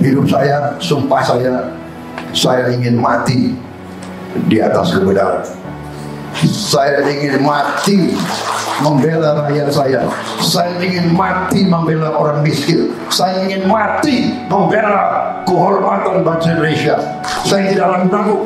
hidup saya, sumpah saya ingin mati di atas kebenaran. Saya ingin mati membela rakyat saya. Saya ingin mati membela orang miskin. Saya ingin mati membela kehormatan bangsa Indonesia. Saya tidak akan takut.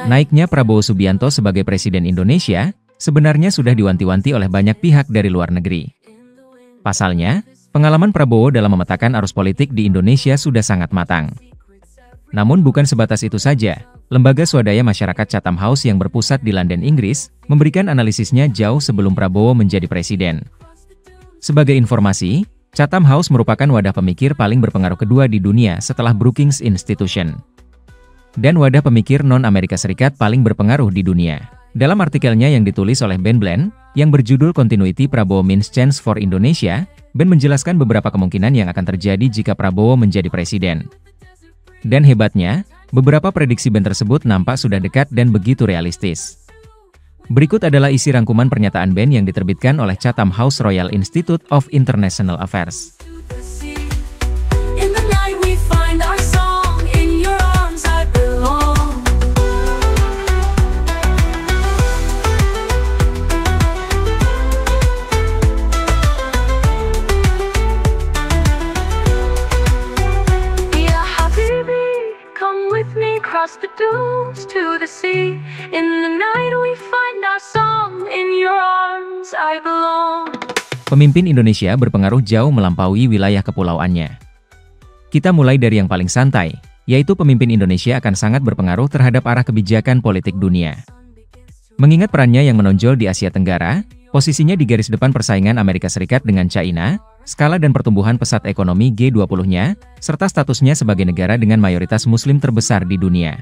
Naiknya Prabowo Subianto sebagai Presiden Indonesia sebenarnya sudah diwanti-wanti oleh banyak pihak dari luar negeri. Pasalnya, pengalaman Prabowo dalam memetakan arus politik di Indonesia sudah sangat matang. Namun bukan sebatas itu saja, lembaga swadaya masyarakat Chatham House yang berpusat di London, Inggris, memberikan analisisnya jauh sebelum Prabowo menjadi presiden. Sebagai informasi, Chatham House merupakan wadah pemikir paling berpengaruh kedua di dunia setelah Brookings Institution. Dan wadah pemikir non-Amerika Serikat paling berpengaruh di dunia. Dalam artikelnya yang ditulis oleh Ben Bland, yang berjudul Continuity Prabowo Means Change for Indonesia, Ben menjelaskan beberapa kemungkinan yang akan terjadi jika Prabowo menjadi presiden. Dan hebatnya, beberapa prediksi Ben tersebut nampak sudah dekat dan begitu realistis. Berikut adalah isi rangkuman pernyataan Ben yang diterbitkan oleh Chatham House Royal Institute of International Affairs. Across the dunes to the sea. In the night we find our song. In your arms I belong. Pemimpin Indonesia berpengaruh jauh melampaui wilayah kepulauannya. Kita mulai dari yang paling santai, yaitu pemimpin Indonesia akan sangat berpengaruh terhadap arah kebijakan politik dunia. Mengingat perannya yang menonjol di Asia Tenggara, posisinya di garis depan persaingan Amerika Serikat dengan China, skala dan pertumbuhan pesat ekonomi G20-nya, serta statusnya sebagai negara dengan mayoritas muslim terbesar di dunia.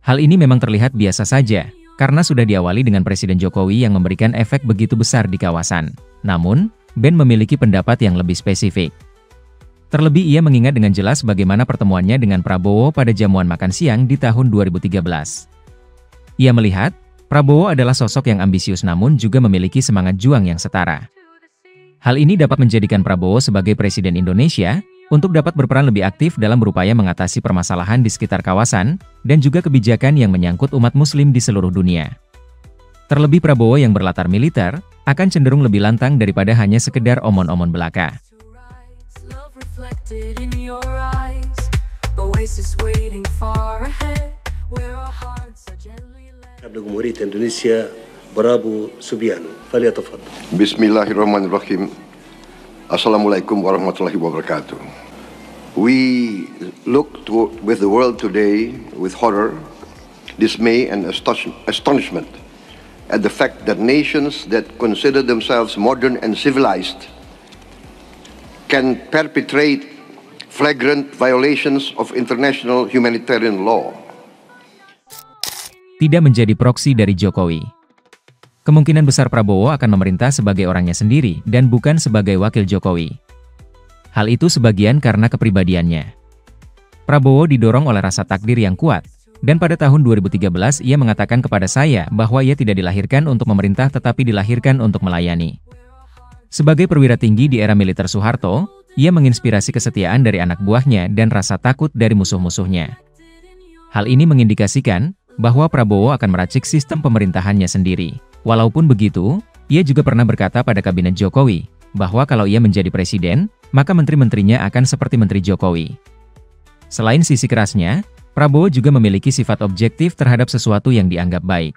Hal ini memang terlihat biasa saja, karena sudah diawali dengan Presiden Jokowi yang memberikan efek begitu besar di kawasan. Namun, Ben memiliki pendapat yang lebih spesifik. Terlebih ia mengingat dengan jelas bagaimana pertemuannya dengan Prabowo pada jamuan makan siang di tahun 2013. Ia melihat, Prabowo adalah sosok yang ambisius namun juga memiliki semangat juang yang setara. Hal ini dapat menjadikan Prabowo sebagai Presiden Indonesia untuk dapat berperan lebih aktif dalam berupaya mengatasi permasalahan di sekitar kawasan dan juga kebijakan yang menyangkut umat muslim di seluruh dunia. Terlebih Prabowo yang berlatar militer akan cenderung lebih lantang daripada hanya sekedar omon-omon belaka. Jumhuriyet Indonesia Prabowo Subianto, falyatafaddal. Bismillahirrahmanirrahim. Assalamualaikum warahmatullahi wabarakatuh. We look with the world today with horror, dismay and astonishment at the fact that nations that consider themselves modern and civilized can perpetrate flagrant violations of international humanitarian law. Tidak menjadi proksi dari Jokowi. Kemungkinan besar Prabowo akan memerintah sebagai orangnya sendiri dan bukan sebagai wakil Jokowi. Hal itu sebagian karena kepribadiannya. Prabowo didorong oleh rasa takdir yang kuat, dan pada tahun 2013 ia mengatakan kepada saya bahwa ia tidak dilahirkan untuk memerintah tetapi dilahirkan untuk melayani. Sebagai perwira tinggi di era militer Soeharto, ia menginspirasi kesetiaan dari anak buahnya dan rasa takut dari musuh-musuhnya. Hal ini mengindikasikan bahwa Prabowo akan meracik sistem pemerintahannya sendiri. Walaupun begitu, ia juga pernah berkata pada kabinet Jokowi, bahwa kalau ia menjadi presiden, maka menteri-menterinya akan seperti menteri Jokowi. Selain sisi kerasnya, Prabowo juga memiliki sifat objektif terhadap sesuatu yang dianggap baik.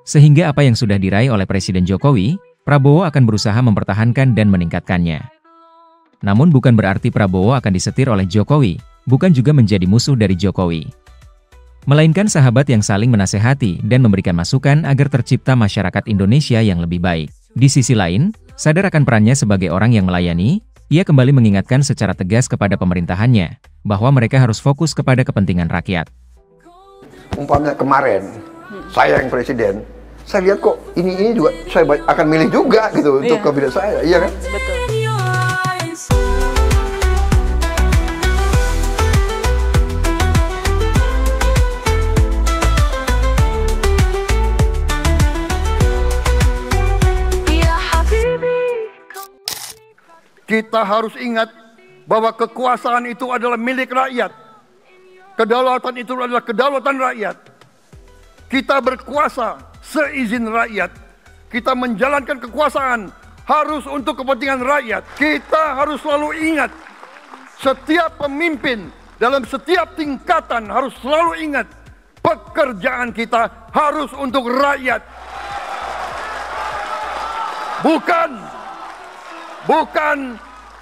Sehingga apa yang sudah diraih oleh Presiden Jokowi, Prabowo akan berusaha mempertahankan dan meningkatkannya. Namun bukan berarti Prabowo akan disetir oleh Jokowi, bukan juga menjadi musuh dari Jokowi. Melainkan sahabat yang saling menasehati dan memberikan masukan agar tercipta masyarakat Indonesia yang lebih baik. Di sisi lain, sadar akan perannya sebagai orang yang melayani, ia kembali mengingatkan secara tegas kepada pemerintahannya, bahwa mereka harus fokus kepada kepentingan rakyat. Umpamanya kemarin, saya yang presiden, saya lihat kok ini juga saya akan milih juga gitu untuk kabinet saya, iya kan? Betul. Kita harus ingat bahwa kekuasaan itu adalah milik rakyat. Kedaulatan itu adalah kedaulatan rakyat. Kita berkuasa seizin rakyat. Kita menjalankan kekuasaan harus untuk kepentingan rakyat. Kita harus selalu ingat, setiap pemimpin dalam setiap tingkatan harus selalu ingat, pekerjaan kita harus untuk rakyat.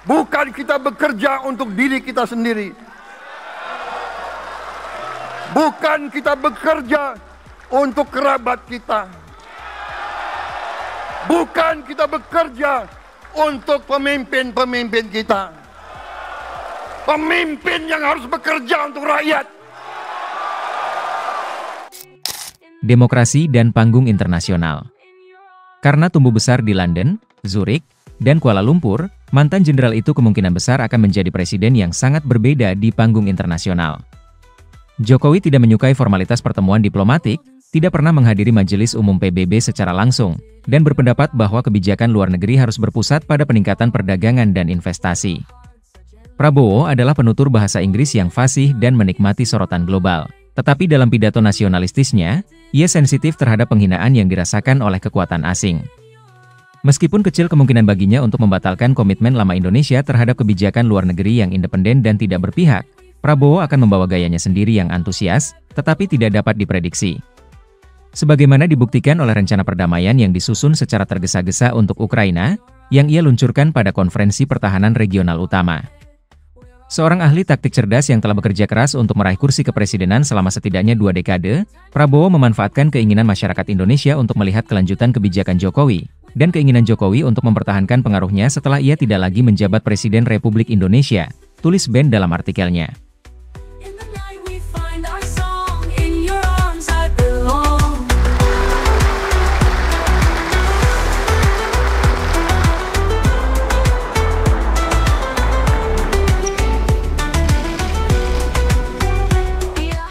Bukan kita bekerja untuk diri kita sendiri. Bukan kita bekerja untuk kerabat kita. Bukan kita bekerja untuk pemimpin-pemimpin kita. Pemimpin yang harus bekerja untuk rakyat. Demokrasi dan panggung internasional. Karena tumbuh besar di London, Zurich, dan Kuala Lumpur, mantan jenderal itu kemungkinan besar akan menjadi presiden yang sangat berbeda di panggung internasional. Jokowi tidak menyukai formalitas pertemuan diplomatik, tidak pernah menghadiri Majelis Umum PBB secara langsung, dan berpendapat bahwa kebijakan luar negeri harus berpusat pada peningkatan perdagangan dan investasi. Prabowo adalah penutur bahasa Inggris yang fasih dan menikmati sorotan global. Tetapi dalam pidato nasionalistisnya, ia sensitif terhadap penghinaan yang dirasakan oleh kekuatan asing. Meskipun kecil kemungkinan baginya untuk membatalkan komitmen lama Indonesia terhadap kebijakan luar negeri yang independen dan tidak berpihak, Prabowo akan membawa gayanya sendiri yang antusias, tetapi tidak dapat diprediksi. Sebagaimana dibuktikan oleh rencana perdamaian yang disusun secara tergesa-gesa untuk Ukraina, yang ia luncurkan pada konferensi pertahanan regional utama. Seorang ahli taktik cerdas yang telah bekerja keras untuk meraih kursi kepresidenan selama setidaknya 2 dekade, Prabowo memanfaatkan keinginan masyarakat Indonesia untuk melihat kelanjutan kebijakan Jokowi, dan keinginan Jokowi untuk mempertahankan pengaruhnya setelah ia tidak lagi menjabat Presiden Republik Indonesia, tulis Ben dalam artikelnya.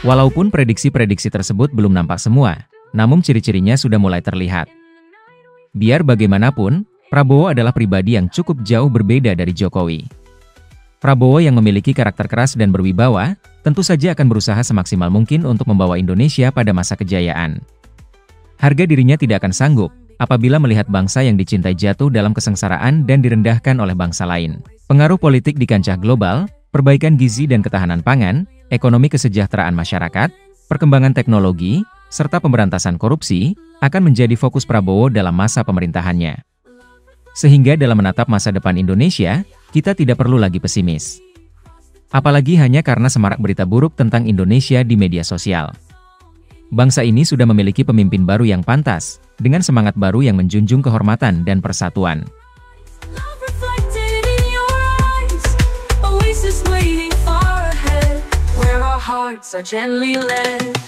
Walaupun prediksi-prediksi tersebut belum nampak semua, namun ciri-cirinya sudah mulai terlihat. Biar bagaimanapun, Prabowo adalah pribadi yang cukup jauh berbeda dari Jokowi. Prabowo yang memiliki karakter keras dan berwibawa, tentu saja akan berusaha semaksimal mungkin untuk membawa Indonesia pada masa kejayaan. Harga dirinya tidak akan sanggup apabila melihat bangsa yang dicintai jatuh dalam kesengsaraan dan direndahkan oleh bangsa lain. Pengaruh politik di kancah global, perbaikan gizi dan ketahanan pangan, ekonomi kesejahteraan masyarakat, perkembangan teknologi, serta pemberantasan korupsi, akan menjadi fokus Prabowo dalam masa pemerintahannya. Sehingga dalam menatap masa depan Indonesia, kita tidak perlu lagi pesimis. Apalagi hanya karena semarak berita buruk tentang Indonesia di media sosial. Bangsa ini sudah memiliki pemimpin baru yang pantas, dengan semangat baru yang menjunjung kehormatan dan persatuan. Hearts are gently led.